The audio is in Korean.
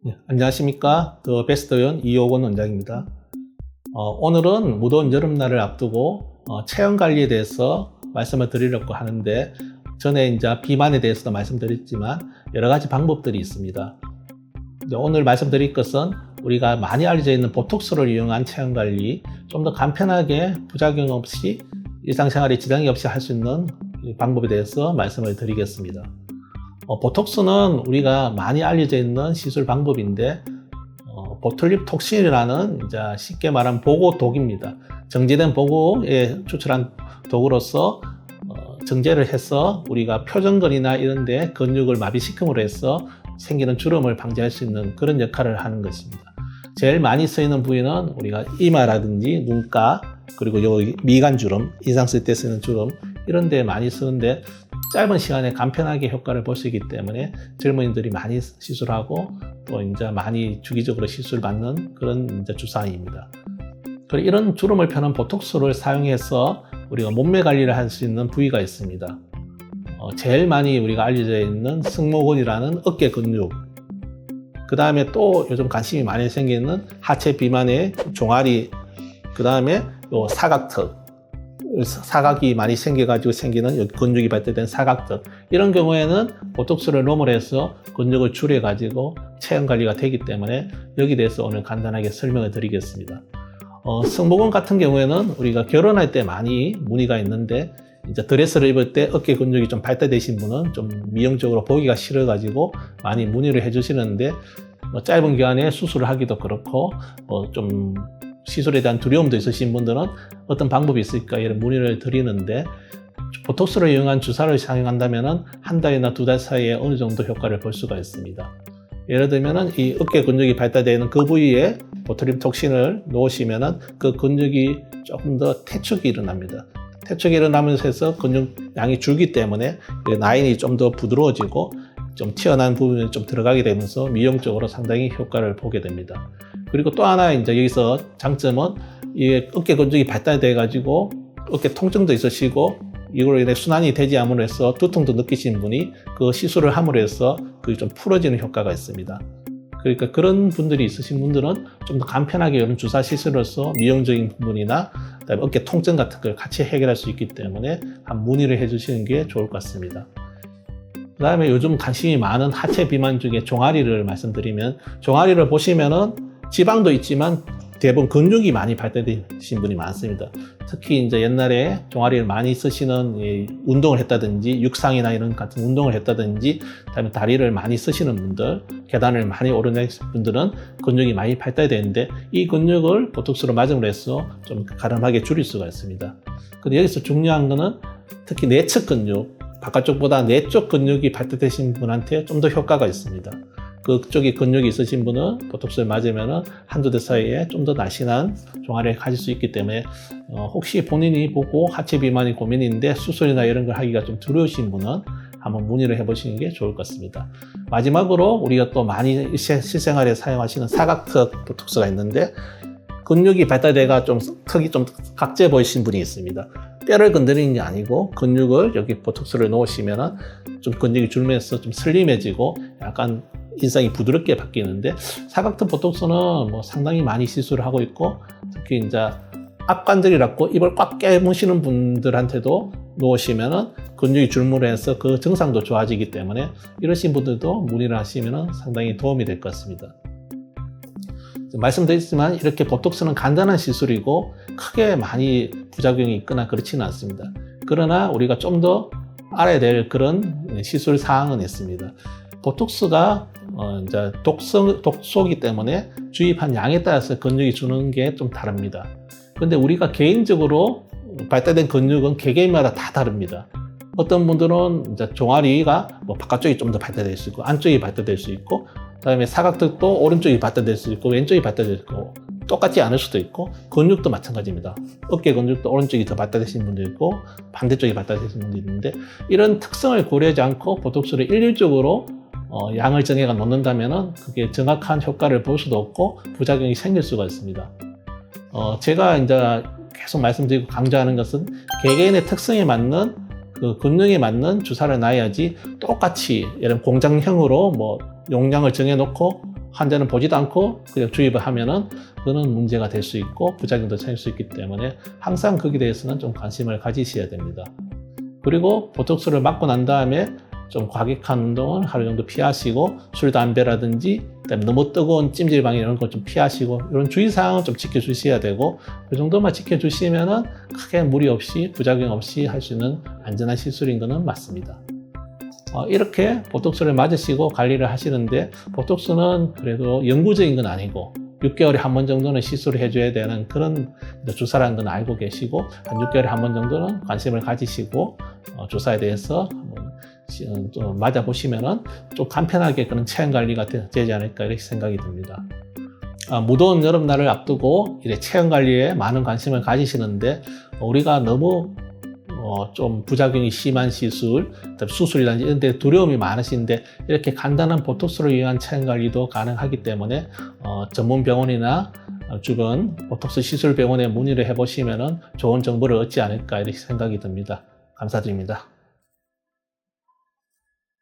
네, 안녕하십니까. 더 베스트원 이호건 원장입니다. 오늘은 무더운 여름날을 앞두고 체형 관리에 대해서 말씀을 드리려고 하는데, 전에 이제 비만에 대해서도 말씀드렸지만 여러 가지 방법들이 있습니다. 오늘 말씀드릴 것은 우리가 많이 알려져 있는 보톡스를 이용한 체형 관리, 좀 더 간편하게 부작용 없이 일상생활에 지장이 없이 할 수 있는 방법에 대해서 말씀을 드리겠습니다. 보톡스는 우리가 많이 알려져 있는 시술 방법인데, 보툴립 톡신이라는 이제 쉽게 말하면 보고독입니다. 정제된 보고에 추출한 독으로서 정제를 해서 우리가 표정근이나 이런 데 근육을 마비시킴으로 해서 생기는 주름을 방지할 수 있는 그런 역할을 하는 것입니다. 제일 많이 쓰이는 부위는 우리가 이마라든지 눈가, 그리고 여기 미간주름, 인상 쓸 때 쓰는 주름, 이런 데 많이 쓰는데, 짧은 시간에 간편하게 효과를 볼 수 있기 때문에 젊은이들이 많이 시술하고 또 이제 많이 주기적으로 시술받는 그런 이제 주사입니다. 그리고 이런 주름을 펴는 보톡스를 사용해서 우리가 몸매 관리를 할 수 있는 부위가 있습니다. 제일 많이 우리가 알려져 있는 승모근이라는 어깨 근육, 그 다음에 또 요즘 관심이 많이 생기는 하체 비만의 종아리, 그 다음에 요 사각턱, 사각이 많이 생겨가지고 생기는 여기 근육이 발달된 사각턱, 이런 경우에는 보톡스를 롬을 해서 근육을 줄여가지고 체형 관리가 되기 때문에 여기 대해서 오늘 간단하게 설명을 드리겠습니다. 승모근 같은 경우에는 우리가 결혼할 때 많이 문의가 있는데, 이제 드레스를 입을 때 어깨 근육이 좀 발달되신 분은 좀 미용적으로 보기가 싫어가지고 많이 문의를 해주시는데, 짧은 기간에 수술을 하기도 그렇고 좀 시술에 대한 두려움도 있으신 분들은 어떤 방법이 있을까 이런 문의를 드리는데, 보톡스를 이용한 주사를 사용한다면 한 달이나 두 달 사이에 어느 정도 효과를 볼 수가 있습니다. 예를 들면 이 어깨 근육이 발달되는 그 부위에 보툴립 톡신을 놓으시면 그 근육이 조금 더 태축이 일어납니다. 태축이 일어나면서 해서 근육 양이 줄기 때문에 라인이 좀 더 부드러워지고 좀 튀어나온 부분이 좀 들어가게 되면서 미용적으로 상당히 효과를 보게 됩니다. 그리고 또 하나 이제 여기서 장점은 이 어깨 근육이 발달돼 가지고 어깨 통증도 있으시고 이걸로 인해 순환이 되지 않음으로 해서 두통도 느끼시는 분이 그 시술을 함으로 해서 그게 좀 풀어지는 효과가 있습니다. 그러니까 그런 분들이 있으신 분들은 좀 더 간편하게 이런 주사 시술로서 미용적인 부분이나 그다음에 어깨 통증 같은 걸 같이 해결할 수 있기 때문에 한 문의를 해주시는 게 좋을 것 같습니다. 그 다음에 요즘 관심이 많은 하체 비만 중에 종아리를 말씀드리면, 종아리를 보시면은 지방도 있지만 대부분 근육이 많이 발달되신 분이 많습니다. 특히 이제 옛날에 종아리를 많이 쓰시는 운동을 했다든지 육상이나 이런 같은 운동을 했다든지, 그다음에 다리를 많이 쓰시는 분들, 계단을 많이 오르내신 분들은 근육이 많이 발달되는데, 이 근육을 보톡스로 맞음으로 해서 좀 가름하게 줄일 수가 있습니다. 근데 여기서 중요한 거는 특히 내측 근육, 바깥쪽보다 내쪽 근육이 발달되신 분한테 좀 더 효과가 있습니다. 그쪽에 근육이 있으신 분은 보톡스를 맞으면 한두 달 사이에 좀 더 날씬한 종아리를 가질 수 있기 때문에 혹시 본인이 보고 하체 비만이 고민인데 수술이나 이런 걸 하기가 좀 두려우신 분은 한번 문의를 해보시는 게 좋을 것 같습니다. 마지막으로 우리가 또 많이 실생활에 사용하시는 사각턱 보톡스가 있는데, 근육이 발달돼가 좀 턱이 좀 각져 보이신 분이 있습니다. 뼈를 건드리는 게 아니고 근육을 여기 보톡스를 놓으시면 좀 근육이 줄면서 좀 슬림해지고 약간 인상이 부드럽게 바뀌는데, 사각턱 보톡스는 뭐 상당히 많이 시술을 하고 있고, 특히 이제 앞관절이라고 입을 꽉 깨무시는 분들한테도 놓으시면 근육이 줄무해서 그 증상도 좋아지기 때문에 이러신 분들도 문의를 하시면 상당히 도움이 될 것 같습니다. 말씀드렸지만 이렇게 보톡스는 간단한 시술이고 크게 많이 부작용이 있거나 그렇지는 않습니다. 그러나 우리가 좀 더 알아야 될 그런 시술 사항은 있습니다. 보톡스가 이제 독소이기 때문에 주입한 양에 따라서 근육이 주는 게 좀 다릅니다. 근데 우리가 개인적으로 발달된 근육은 개개인마다 다 다릅니다. 어떤 분들은 이제 종아리가 바깥쪽이 좀 더 발달될 수 있고 안쪽이 발달될 수 있고, 그다음에 사각턱도 오른쪽이 발달될 수 있고 왼쪽이 발달될 수 있고, 똑같지 않을 수도 있고, 근육도 마찬가지입니다. 어깨 근육도 오른쪽이 더 발달되신 분도 있고 반대쪽이 발달되신 분도 있는데, 이런 특성을 고려하지 않고 보톡스를 일률적으로 양을 정해가 놓는다면 그게 정확한 효과를 볼 수도 없고 부작용이 생길 수가 있습니다. 제가 이제 계속 말씀드리고 강조하는 것은 개개인의 특성에 맞는 그 근육에 맞는 주사를 놔야지, 똑같이 예를 공장형으로 뭐 용량을 정해놓고 환자는 보지도 않고 그냥 주입을 하면은 그거는 문제가 될 수 있고 부작용도 생길 수 있기 때문에 항상 거기에 대해서는 좀 관심을 가지셔야 됩니다. 그리고 보톡스를 맞고 난 다음에 좀 과격한 운동은 하루 정도 피하시고 술, 담배라든지 그다음에 너무 뜨거운 찜질방 이런 거 좀 피하시고 이런 주의사항은 좀 지켜주셔야 되고 그 정도만 지켜주시면은 크게 무리 없이 부작용 없이 할 수 있는 안전한 시술인 것은 맞습니다. 이렇게 보톡스를 맞으시고 관리를 하시는데 보톡스는 그래도 영구적인 건 아니고 6개월에 한 번 정도는 시술을 해줘야 되는 그런 주사라는 건 알고 계시고 한 6개월에 한 번 정도는 관심을 가지시고 주사에 대해서 좀 맞아보시면은 좀 간편하게 그런 체형 관리가 되지 않을까 이렇게 생각이 듭니다. 무더운 여름날을 앞두고 이래 체형 관리에 많은 관심을 가지시는데 우리가 너무 좀 부작용이 심한 시술, 수술이라든지 이런 데 두려움이 많으신데 이렇게 간단한 보톡스를 위한 체형 관리도 가능하기 때문에 전문 병원이나 주변 보톡스 시술 병원에 문의를 해보시면 좋은 정보를 얻지 않을까 이렇게 생각이 듭니다. 감사드립니다.